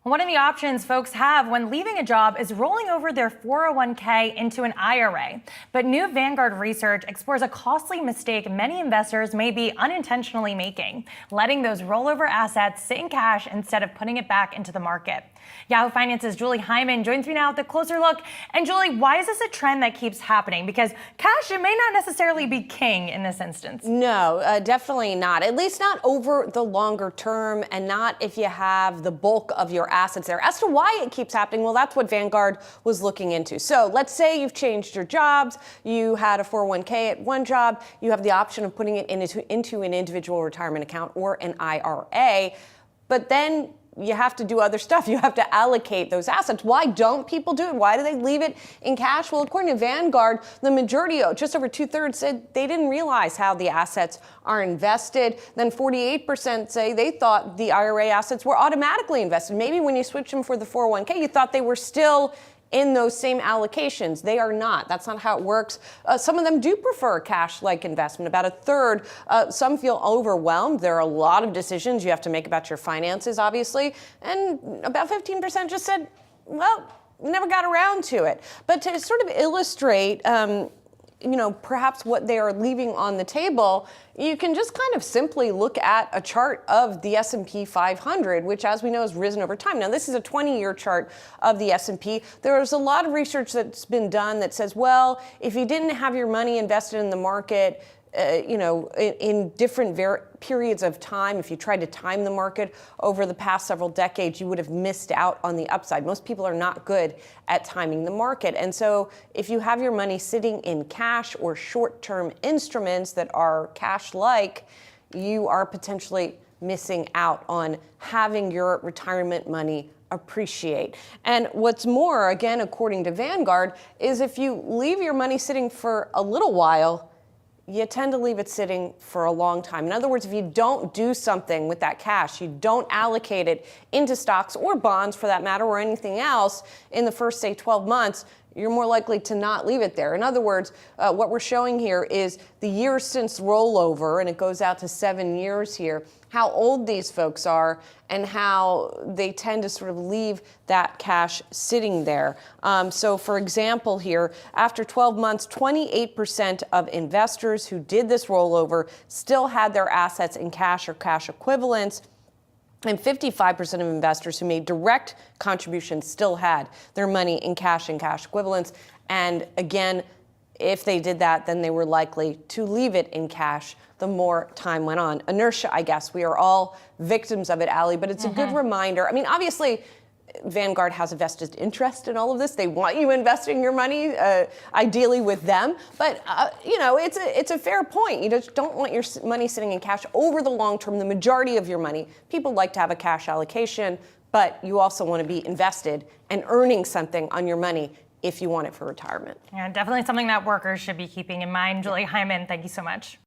One of the options folks have when leaving a job is rolling over their 401k into an IRA. But new Vanguard research explores a costly mistake many investors may be unintentionally making, letting those rollover assets sit in cash instead of putting it back into the market. Yahoo Finance's Julie Hyman joins me now with a closer look. And Julie, why is this a trend that keeps happening? Because cash, it may not necessarily be king in this instance. No, definitely not. At least not over the longer term, and not if you have the bulk of your assets there. As to why it keeps happening, well, that's what Vanguard was looking into. So let's say you've changed your jobs, you had a 401k at one job, you have the option of putting it into an individual retirement account or an IRA, but then you have to do other stuff. You have to allocate those assets. Why don't people do it? Why do they leave it in cash? Well, according to Vanguard, the majority, just over 2/3, said they didn't realize how the assets are invested. Then 48% say they thought the IRA assets were automatically invested. Maybe when you switch them for the 401k, you thought they were still in those same allocations. They are not. That's not how it works. Some of them do prefer cash-like investment. About a third. Some feel overwhelmed. There are a lot of decisions you have to make about your finances, obviously. And about 15% just said, well, never got around to it. But to sort of illustrate, perhaps what they are leaving on the table, you can just kind of simply look at a chart of the S&P 500, which, as we know, has risen over time. Now, this is a 20-year chart of the S&P. There's a lot of research that's been done that says, well, if you didn't have your money invested in the market, in different periods of time, if you tried to time the market over the past several decades, you would have missed out on the upside. Most people are not good at timing the market. And so if you have your money sitting in cash or short-term instruments that are cash-like, you are potentially missing out on having your retirement money appreciate. And what's more, again, according to Vanguard, is if you leave your money sitting for a little while, you tend to leave it sitting for a long time. In other words, if you don't do something with that cash, you don't allocate it into stocks or bonds for that matter, or anything else in the first, say, 12 months, you're more likely to not leave it there. In other words, what we're showing here is the years since rollover, and it goes out to 7 years here, how old these folks are and how they tend to sort of leave that cash sitting there. So for example here, after 12 months, 28% of investors who did this rollover still had their assets in cash or cash equivalents. And 55% of investors who made direct contributions still had their money in cash and cash equivalents. And again, if they did that, then they were likely to leave it in cash the more time went on. Inertia, I guess. We are all victims of it, Allie, but it's a good reminder. I mean, obviously, Vanguard has a vested interest in all of this. They want you investing your money, ideally with them. But, it's a fair point. You just don't want your money sitting in cash over the long term, the majority of your money. People like to have a cash allocation, but you also want to be invested and earning something on your money if you want it for retirement. Yeah, definitely something that workers should be keeping in mind. Julie Hyman, thank you so much.